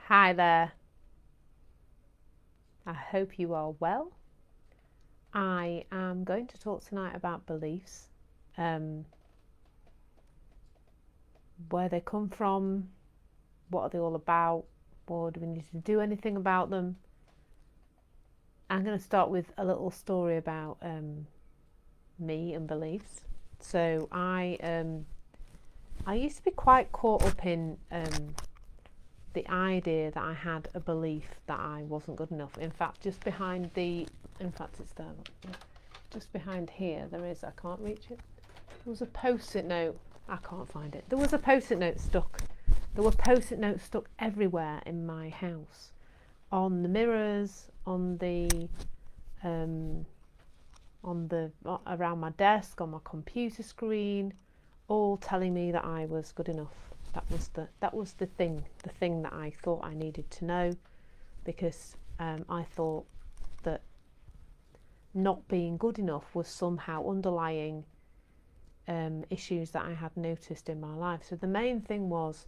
Hi there. I hope you are well. I am going to talk tonight about beliefs, um, where they come from, what are they all about, or do we need to do anything about them? I'm going to start with a little story about me and beliefs. So I used to be quite caught up in the idea that I had a belief that I wasn't good enough. In fact, it's there. Just behind here, there is. I can't reach it. There was a post-it note. I can't find it. There was a post-it note stuck. There were post-it notes stuck everywhere in my house, on the mirrors, around my desk, on my computer screen, all telling me that I was good enough. That was the thing that I thought I needed to know, because I thought that not being good enough was somehow underlying issues that I had noticed in my life. So the main thing was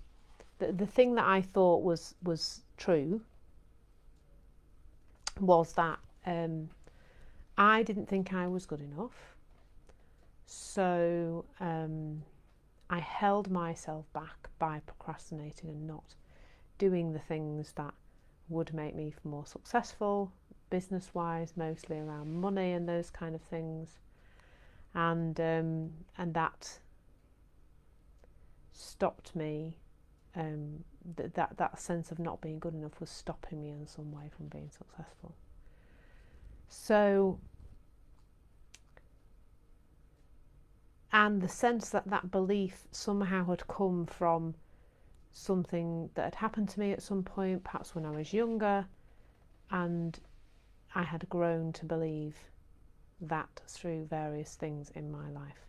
the thing that I thought was true was that I didn't think I was good enough. So I held myself back by procrastinating and not doing the things that would make me more successful, business-wise, mostly around money and those kind of things. And that stopped me. That sense of not being good enough was stopping me in some way from being successful. So, and the sense that that belief somehow had come from something that had happened to me at some point, perhaps when I was younger, and I had grown to believe that through various things in my life.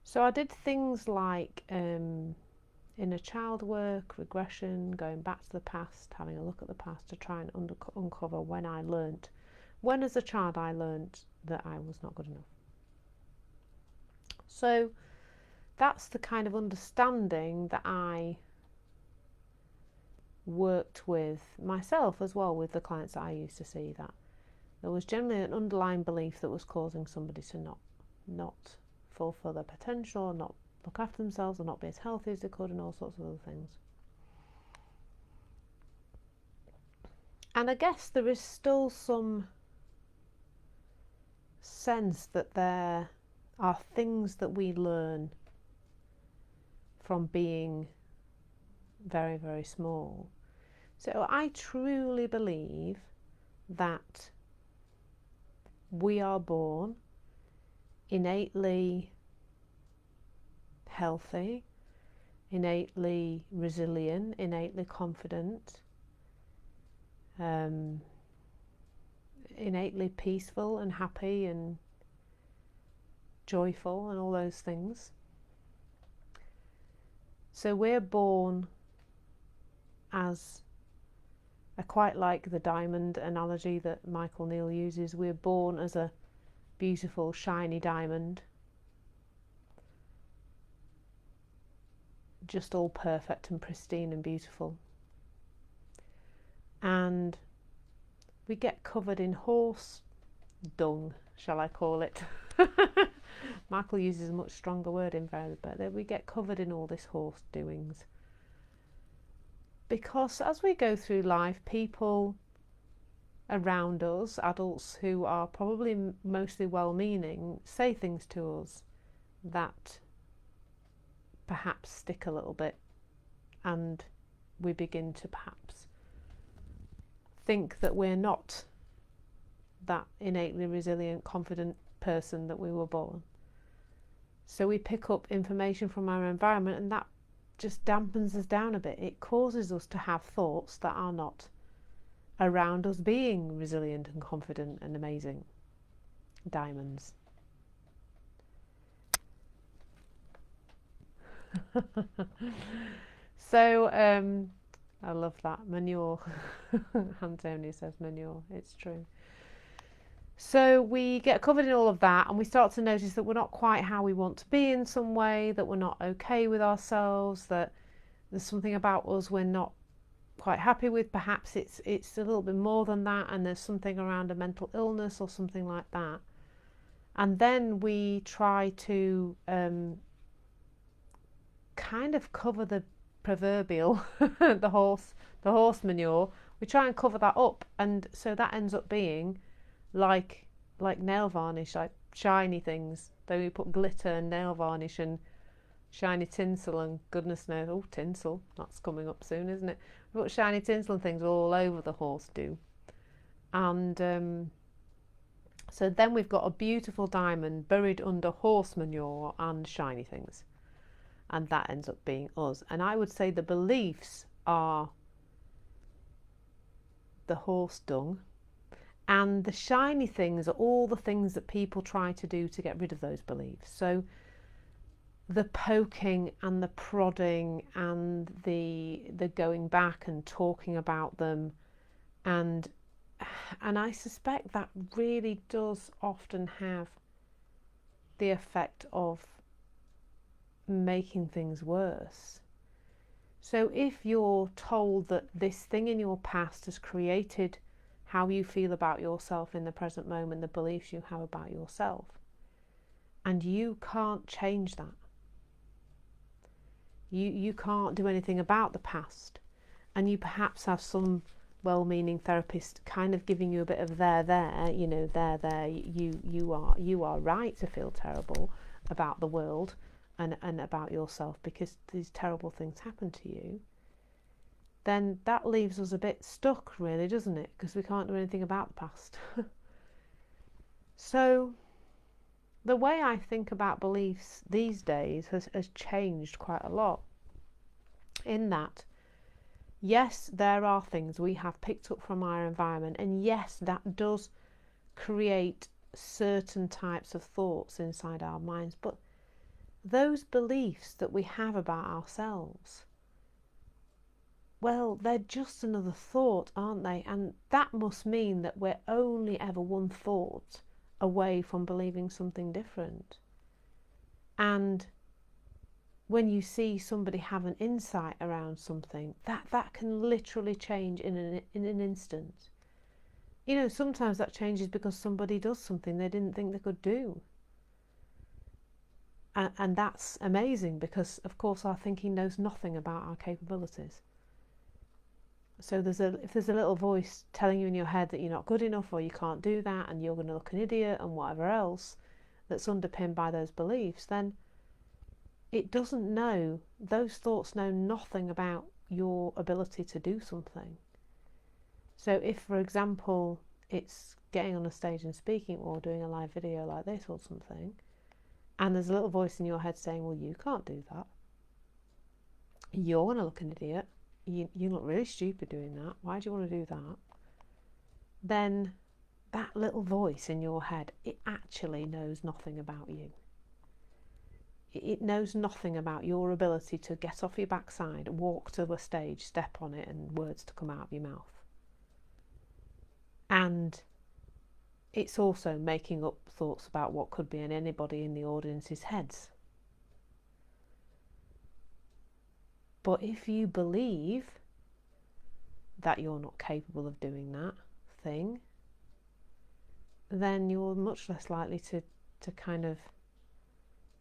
So I did things like inner child work, regression, going back to the past, having a look at the past to try and uncover when as a child I learnt that I was not good enough. So that's the kind of understanding that I worked with myself as well, with the clients that I used to see, that there was generally an underlying belief that was causing somebody to not fulfill their potential, not look after themselves, or not be as healthy as they could, and all sorts of other things. And I guess there is still some sense that there are things that we learn from being very, very small. So I truly believe that we are born innately healthy, innately resilient, innately confident, innately peaceful and happy and joyful and all those things. So we're born as, I quite like the diamond analogy that Michael Neal uses. We're born as a beautiful shiny diamond, just all perfect and pristine and beautiful, and we get covered in horse dung, shall I call it. Michael uses a much stronger word in there, but we get covered in all this horse doings, because as we go through life, people around us, adults who are probably mostly well-meaning, say things to us that perhaps stick a little bit, and we begin to perhaps think that we're not that innately resilient, confident person that we were born. So we pick up information from our environment, and that just dampens us down a bit. It causes us to have thoughts that are not around us being resilient and confident and amazing diamonds. So I love that. Manure. Antonio says manure. It's true. So we get covered in all of that, and we start to notice that we're not quite how we want to be in some way, that we're not okay with ourselves, that there's something about us we're not quite happy with. Perhaps it's a little bit more than that, and there's something around a mental illness or something like that. And then we try to kind of cover the proverbial the horse manure. We try and cover that up, and so that ends up being like nail varnish, like shiny things. Then we put glitter and nail varnish and shiny tinsel, and goodness knows, oh, tinsel, that's coming up soon, isn't it? We put shiny tinsel and things all over the horse do. And so then we've got a beautiful diamond buried under horse manure and shiny things. And that ends up being us. And I would say the beliefs are the horse dung, and the shiny things are all the things that people try to do to get rid of those beliefs. So the poking and the prodding and the going back and talking about them, and I suspect that really does often have the effect of making things worse. So if you're told that this thing in your past has created how you feel about yourself in the present moment, the beliefs you have about yourself, and you can't change that, you can't do anything about the past, and you perhaps have some well-meaning therapist kind of giving you a bit of there, you know, you are right to feel terrible about the world and about yourself because these terrible things happen to you, then that leaves us a bit stuck, really, doesn't it? Because we can't do anything about the past. So the way I think about beliefs these days has changed quite a lot, in that yes, there are things we have picked up from our environment, and yes, that does create certain types of thoughts inside our minds, but those beliefs that we have about ourselves, well, they're just another thought, aren't they? And that must mean that we're only ever one thought away from believing something different. And when you see somebody have an insight around something, that can literally change in an instant. You know, sometimes that changes because somebody does something they didn't think they could do. And that's amazing because, of course, our thinking knows nothing about our capabilities. So if there's a little voice telling you in your head that you're not good enough or you can't do that and you're going to look an idiot and whatever else that's underpinned by those beliefs, then it doesn't know, those thoughts know nothing about your ability to do something. So if, for example, it's getting on a stage and speaking or doing a live video like this or something, and there's a little voice in your head saying, well, you can't do that, you're going to look an idiot, you look really stupid doing that, why do you want to do that? Then that little voice in your head, it actually knows nothing about you. It knows nothing about your ability to get off your backside, walk to a stage, step on it, and words to come out of your mouth. And it's also making up thoughts about what could be in anybody in the audience's heads. But if you believe that you're not capable of doing that thing, then you're much less likely to kind of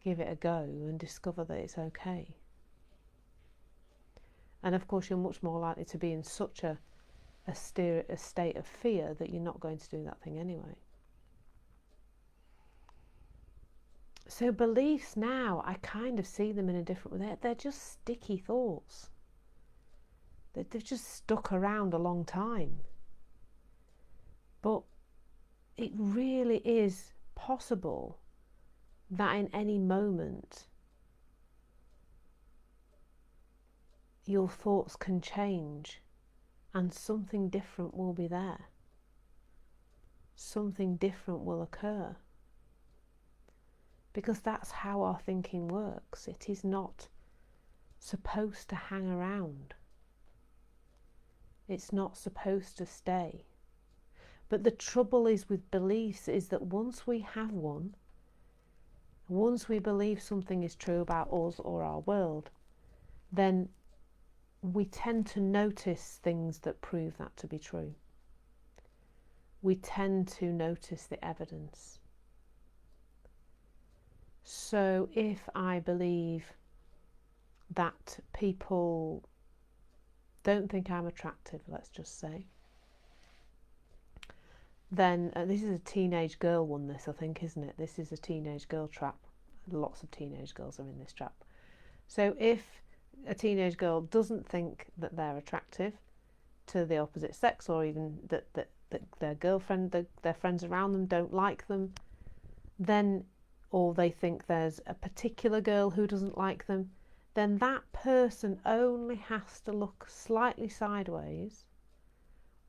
give it a go and discover that it's okay. And of course, you're much more likely to be in such a state of fear that you're not going to do that thing anyway. So beliefs now, I kind of see them in a different way. They're just sticky thoughts. They've just stuck around a long time. But it really is possible that in any moment your thoughts can change and something different will be there. Something different will occur. Because that's how our thinking works. It is not supposed to hang around. It's not supposed to stay. But the trouble is with beliefs is that once we have one, once we believe something is true about us or our world, then we tend to notice things that prove that to be true. We tend to notice the evidence. So if I believe that people don't think I'm attractive, let's just say, then this is a teenage girl one, this, I think, isn't it? This is a teenage girl trap. Lots of teenage girls are in this trap. So if a teenage girl doesn't think that they're attractive to the opposite sex, or even that their girlfriend, their friends around them don't like them, then, or they think there's a particular girl who doesn't like them, then that person only has to look slightly sideways,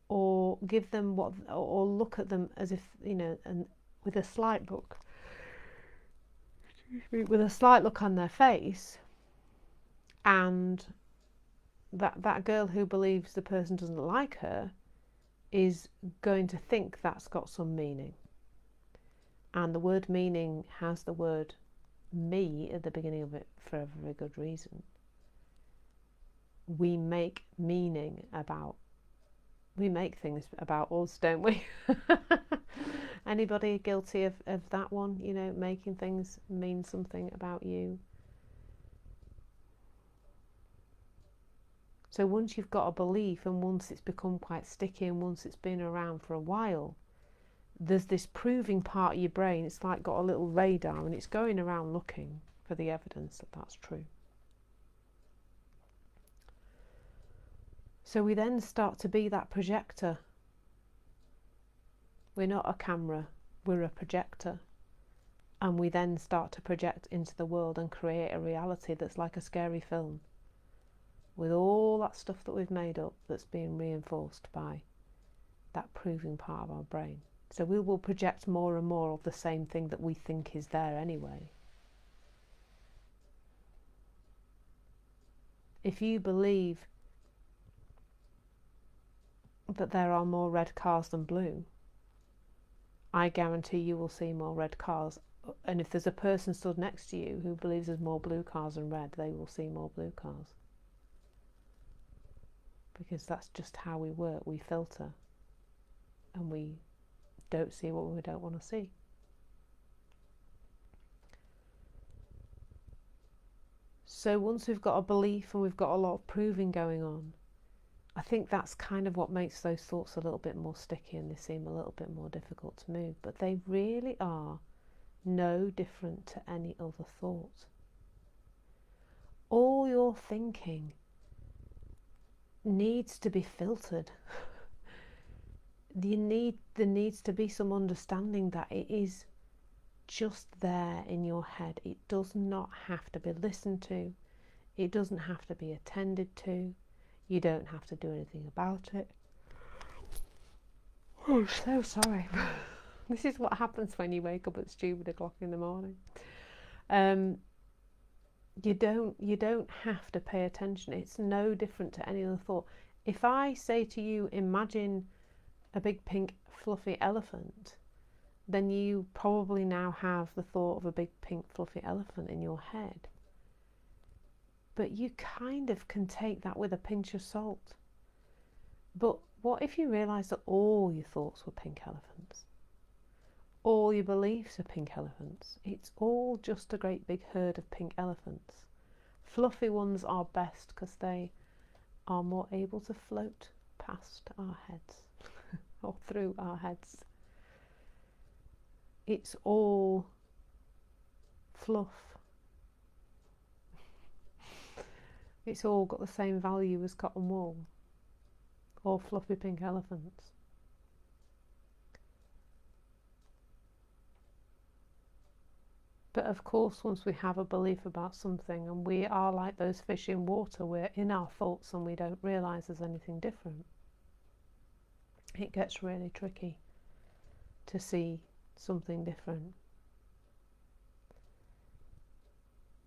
or give them what, or look at them as if, you know, and with a slight look, on their face, and that girl who believes the person doesn't like her is going to think that's got some meaning. And the word meaning has the word me at the beginning of it for a very good reason. We make meaning about, we make things about us, don't we? Anybody guilty of that one? You know, making things mean something about you. So once you've got a belief, and once it's become quite sticky, and once it's been around for a while, there's this proving part of your brain. It's like got a little radar, and it's going around looking for the evidence that that's true. So we then start to be that projector. We're not a camera, we're a projector. And we then start to project into the world and create a reality that's like a scary film, with all that stuff that we've made up that's being reinforced by that proving part of our brain. So we will project more and more of the same thing that we think is there anyway. If you believe that there are more red cars than blue, I guarantee you will see more red cars. And if there's a person stood next to you who believes there's more blue cars than red, they will see more blue cars. Because that's just how we work. We filter, and we don't see what we don't want to see. So once we've got a belief and we've got a lot of proving going on, I think that's kind of what makes those thoughts a little bit more sticky, and they seem a little bit more difficult to move. But they really are no different to any other thought. All your thinking needs to be filtered. There needs to be some understanding that it is just there in your head. It does not have to be listened to. It doesn't have to be attended to. You don't have to do anything about it. Oh, so sorry. This is what happens when you wake up at stupid o'clock in the morning. You don't have to pay attention. It's no different to any other thought. If I say to you, imagine a big pink fluffy elephant, then you probably now have the thought of a big pink fluffy elephant in your head. But you kind of can take that with a pinch of salt. But what if you realise that all your thoughts were pink elephants? All your beliefs are pink elephants. It's all just a great big herd of pink elephants. Fluffy ones are best because they are more able to float past our heads or through our heads. It's all fluff. It's all got the same value as cotton wool or fluffy pink elephants. But of course, once we have a belief about something, and we are like those fish in water, we're in our thoughts and we don't realise there's anything different, it gets really tricky to see something different.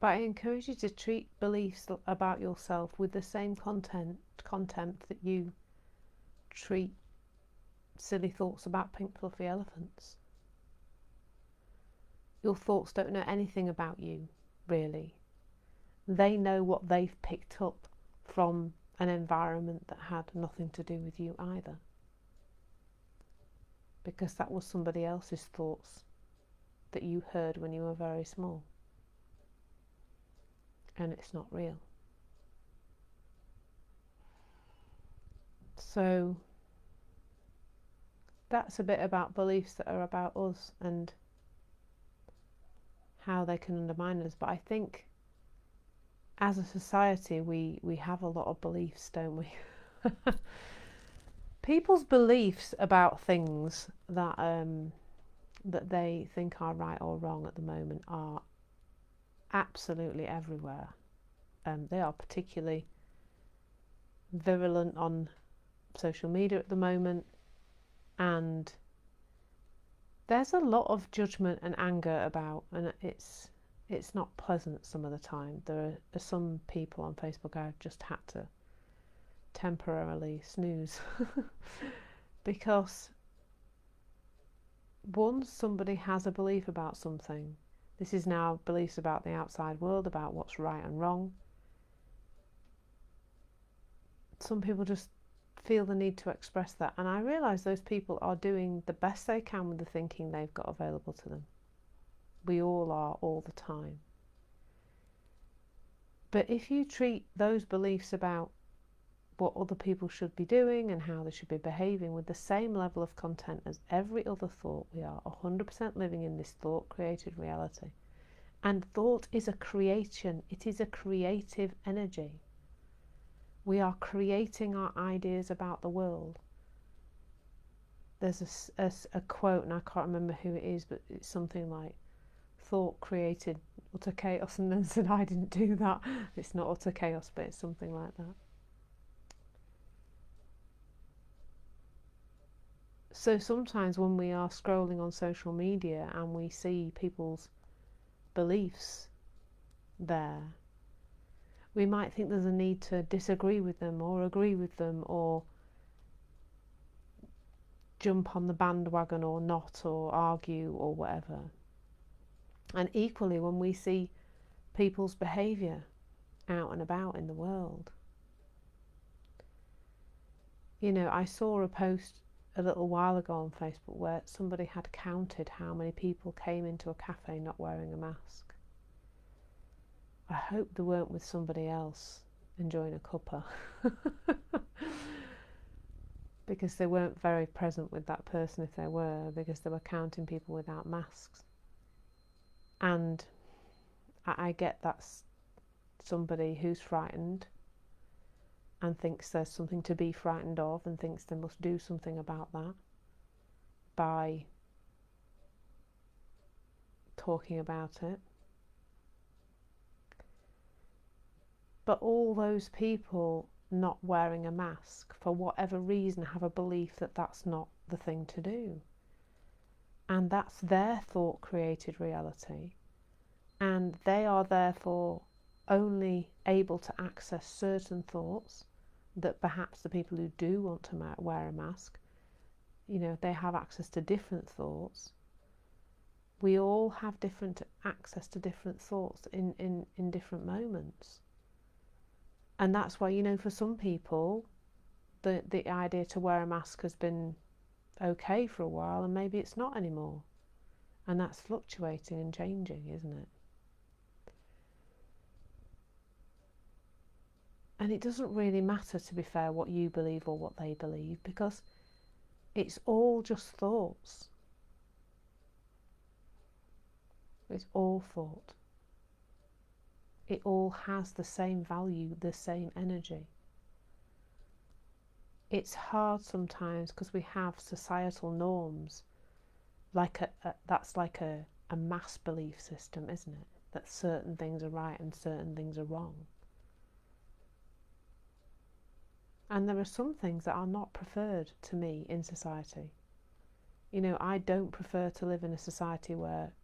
But I encourage you to treat beliefs about yourself with the same contempt that you treat silly thoughts about pink fluffy elephants. Your thoughts don't know anything about you, really. They know what they've picked up from an environment that had nothing to do with you either, because that was somebody else's thoughts that you heard when you were very small, and it's not real. So that's a bit about beliefs that are about us and how they can undermine us. But I think as a society we have a lot of beliefs, don't we? People's beliefs about things that that they think are right or wrong at the moment are absolutely everywhere. They are particularly virulent on social media at the moment, and there's a lot of judgment and anger about, and it's not pleasant some of the time. There are some people on Facebook I've just had to temporarily snooze because once somebody has a belief about something, this is now beliefs about the outside world, about what's right and wrong. Some people just feel the need to express that, and I realise those people are doing the best they can with the thinking they've got available to them. We all are, all the time. But if you treat those beliefs about what other people should be doing and how they should be behaving with the same level of content as every other thought, we are 100% living in this thought-created reality. And thought is a creation. It is a creative energy. We are creating our ideas about the world. There's a quote, and I can't remember who it is, but it's something like, thought created utter chaos, and then said, I didn't do that. It's not utter chaos, but it's something like that. So sometimes when we are scrolling on social media and we see people's beliefs there, we might think there's a need to disagree with them or agree with them or jump on the bandwagon or not, or argue or whatever. And equally, when we see people's behaviour out and about in the world, you know, I saw a post a little while ago on Facebook where somebody had counted how many people came into a cafe not wearing a mask. I hope they weren't with somebody else enjoying a cuppa because they weren't very present with that person if they were, because they were counting people without masks. And I get that's somebody who's frightened and thinks there's something to be frightened of and thinks they must do something about that by talking about it. But all those people not wearing a mask, for whatever reason, have a belief that that's not the thing to do. And that's their thought-created reality. And they are therefore only able to access certain thoughts that perhaps the people who do want to wear a mask, you know, they have access to different thoughts. We all have different access to different thoughts in different moments. And that's why, you know, for some people, the idea to wear a mask has been okay for a while, and maybe it's not anymore. And that's fluctuating and changing, isn't it? And it doesn't really matter, to be fair, what you believe or what they believe, because it's all just thoughts. It's all thought. It all has the same value, the same energy. It's hard sometimes because we have societal norms, that's like a mass belief system, isn't it? That certain things are right and certain things are wrong. And there are some things that are not preferred to me in society. You know, I don't prefer to live in a society where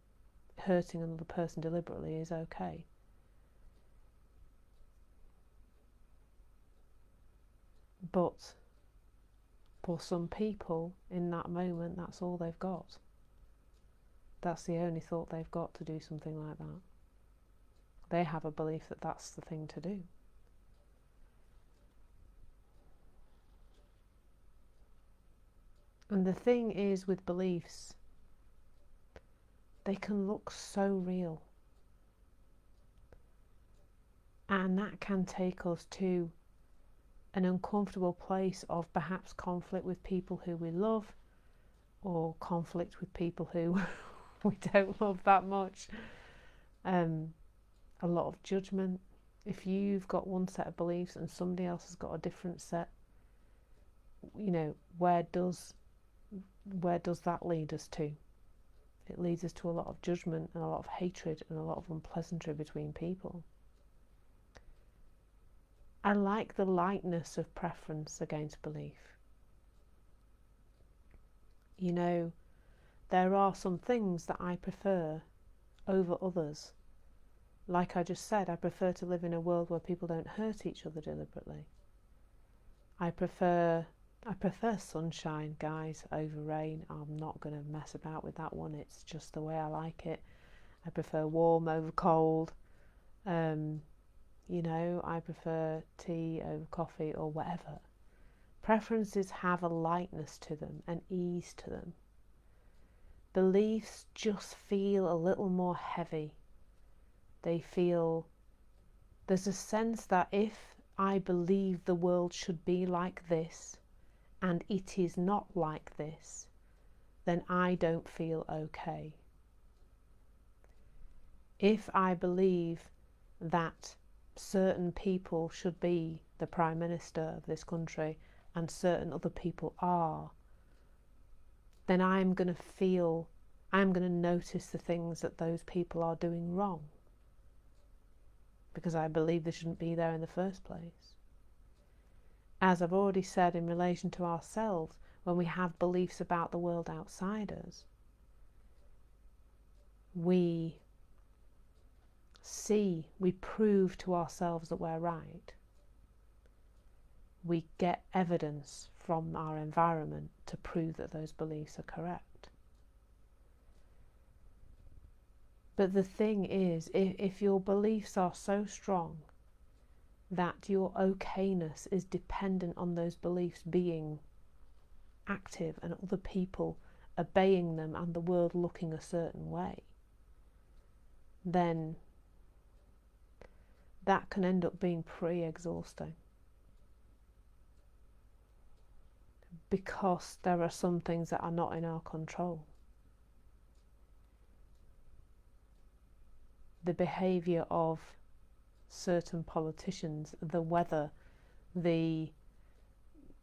hurting another person deliberately is okay. But for some people in that moment, that's all they've got. That's the only thought they've got to do something like that. They have a belief that that's the thing to do. And the thing is with beliefs, they can look so real. And that can take us to an uncomfortable place of perhaps conflict with people who we love, or conflict with people who we don't love that much. A lot of judgment. If you've got one set of beliefs and somebody else has got a different set, where does that lead us to? It leads us to a lot of judgment and a lot of hatred and a lot of unpleasantry between people. I like the lightness of preference against belief. There are some things that I prefer over others. Like I just said, I prefer to live in a world where people don't hurt each other deliberately. I prefer sunshine, guys, over rain. I'm not going to mess about with that one. It's just the way I like it. I prefer warm over cold. I prefer tea over coffee or whatever. Preferences have a lightness to them, an ease to them. Beliefs just feel a little more heavy. There's a sense that if I believe the world should be like this and it is not like this, then I don't feel okay. If I believe that certain people should be the Prime Minister of this country and certain other people are, then I'm going to notice the things that those people are doing wrong, because I believe they shouldn't be there in the first place. As I've already said, in relation to ourselves, when we have beliefs about the world outside us, we prove to ourselves that we're right. We get evidence from our environment to prove that those beliefs are correct. But the thing is, if your beliefs are so strong that your okayness is dependent on those beliefs being active and other people obeying them and the world looking a certain way, then that can end up being pretty exhausting. Because there are some things that are not in our control. The behaviour of certain politicians, the weather, the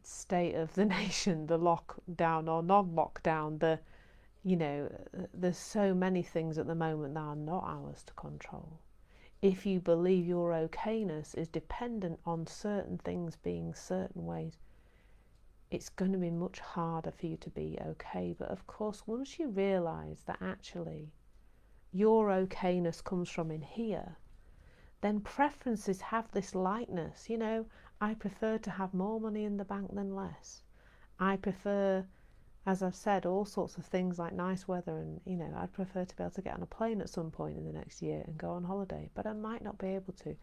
state of the nation, the lockdown or non-lockdown, there's so many things at the moment that are not ours to control. If you believe your okayness is dependent on certain things being certain ways, it's going to be much harder for you to be okay. But of course, once you realise that actually your okayness comes from in here, then preferences have this lightness. I prefer to have more money in the bank than less. I prefer, as I've said, all sorts of things like nice weather, and I'd prefer to be able to get on a plane at some point in the next year and go on holiday, but I might not be able to.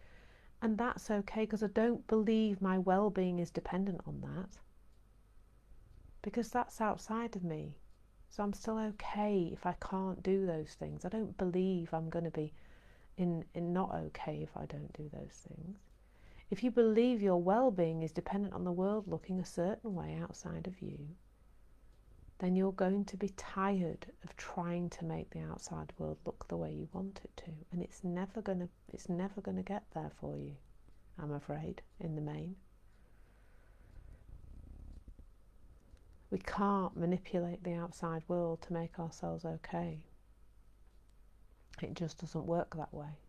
And that's okay, because I don't believe my well-being is dependent on that, because that's outside of me. So I'm still okay if I can't do those things. I don't believe I'm going to be in not okay if I don't do those things. If you believe your well-being is dependent on the world looking a certain way outside of you, then you're going to be tired of trying to make the outside world look the way you want it to, and it's never going to get there for you, I'm afraid, in the main. We can't manipulate the outside world to make ourselves okay. It just doesn't work that way.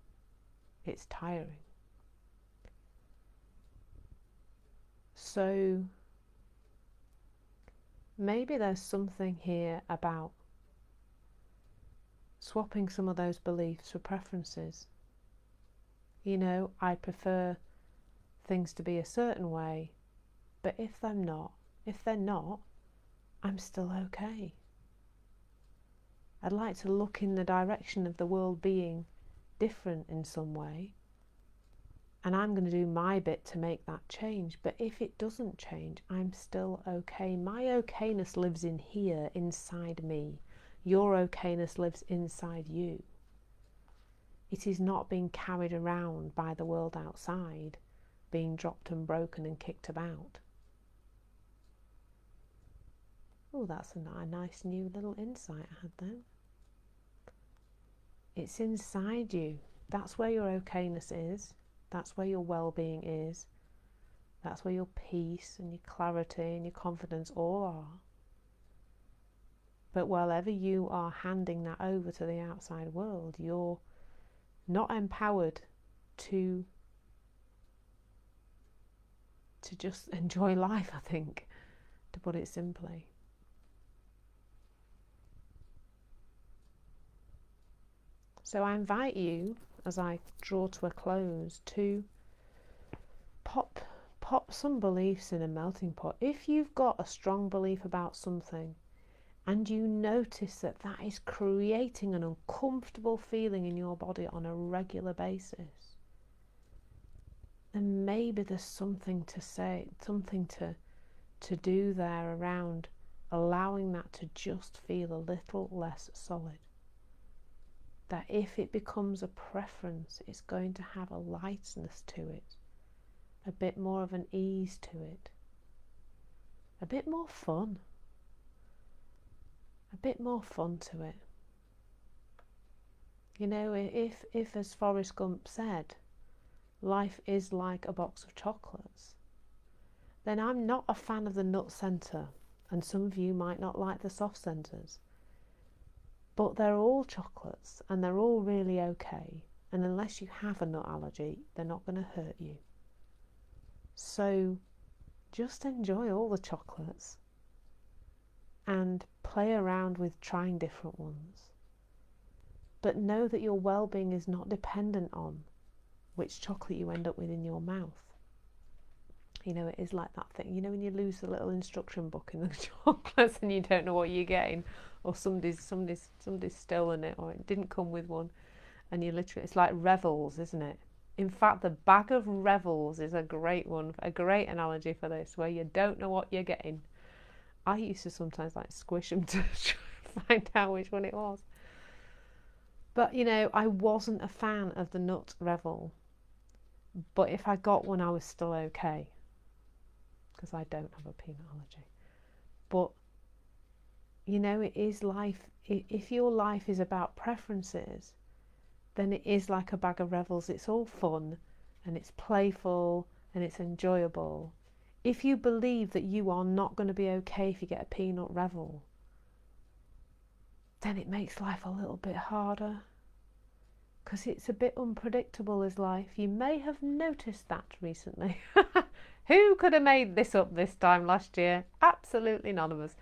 It's tiring. So maybe there's something here about swapping some of those beliefs for preferences. I prefer things to be a certain way, but if they're not, I'm still okay. I'd like to look in the direction of the world being different in some way, And I'm going to do my bit to make that change. But if it doesn't change, I'm still okay. My okayness lives in here, inside me. Your okayness lives inside you. It is not being carried around by the world outside, being dropped and broken and kicked about. Oh, that's a nice new little insight I had then. It's inside you. That's where your okayness is. That's where your well-being is. That's where your peace and your clarity and your confidence all are. But wherever you are handing that over to the outside world, you're not empowered to just enjoy life, I think, to put it simply. So I invite you, as I draw to a close, to pop some beliefs in a melting pot. If you've got a strong belief about something and you notice that that is creating an uncomfortable feeling in your body on a regular basis, then maybe there's something to say, something to do there around allowing that to just feel a little less solid. That if it becomes a preference, it's going to have a lightness to it, a bit more of an ease to it, a bit more fun to it. You know, if as Forrest Gump said, life is like a box of chocolates, then I'm not a fan of the nut centre, and some of you might not like the soft centres. But they're all chocolates and they're all really okay. And unless you have a nut allergy, they're not going to hurt you. So just enjoy all the chocolates and play around with trying different ones. But know that your well-being is not dependent on which chocolate you end up with in your mouth. You know, it is like that thing, you know, when you lose the little instruction book in the chocolates and you don't know what you're getting, or somebody's stolen it, or it didn't come with one, and you literally, it's like Revels, isn't it? In fact, the bag of Revels is a great one, a great analogy for this, where you don't know what you're getting. I used to sometimes like squish them to try and find out which one it was. But you know, I wasn't a fan of the nut Revel, but if I got one, I was still okay, because I don't have a peanut allergy. But you know, it is life. If your life is about preferences, then it is like a bag of Revels. It's all fun and it's playful and it's enjoyable. If you believe that you are not going to be okay if you get a peanut Revel, then it makes life a little bit harder, because it's a bit unpredictable as life. You may have noticed that recently. Who could have made this up this time last year? Absolutely none of us.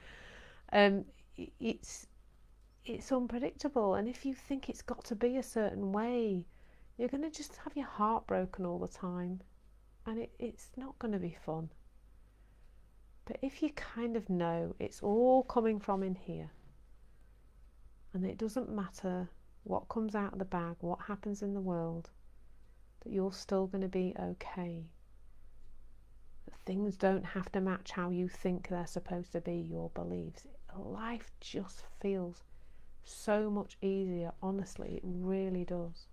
It's unpredictable, and if you think it's got to be a certain way, you're going to just have your heart broken all the time, and it's not going to be fun. But if you kind of know it's all coming from in here, and it doesn't matter what comes out of the bag, what happens in the world, that you're still going to be okay. That things don't have to match how you think they're supposed to be, your beliefs. Life just feels so much easier, honestly, it really does.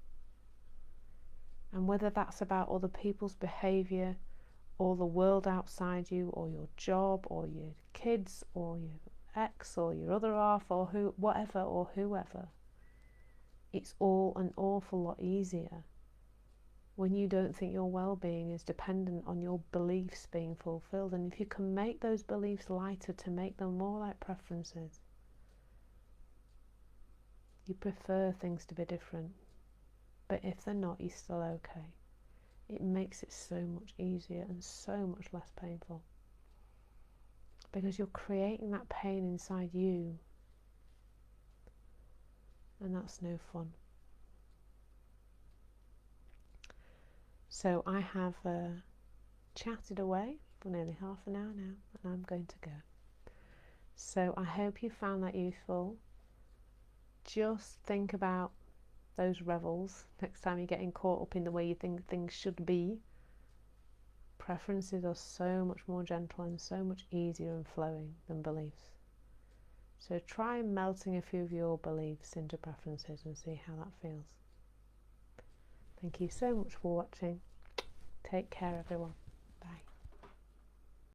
And whether that's about other people's behaviour, or the world outside you, or your job, or your kids, or your ex, or your other half, or whoever, it's all an awful lot easier when you don't think your well-being is dependent on your beliefs being fulfilled. And if you can make those beliefs lighter to make them more like preferences, you prefer things to be different, but if they're not, you're still okay. It makes it so much easier and so much less painful, because you're creating that pain inside you, and that's no fun. So I have chatted away for nearly half an hour now, and I'm going to go. So I hope you found that useful. Just think about those revels, next time you're getting caught up in the way you think things should be, preferences are so much more gentle and so much easier and flowing than beliefs. So try melting a few of your beliefs into preferences and see how that feels. Thank you so much for watching. Take care, everyone. Bye.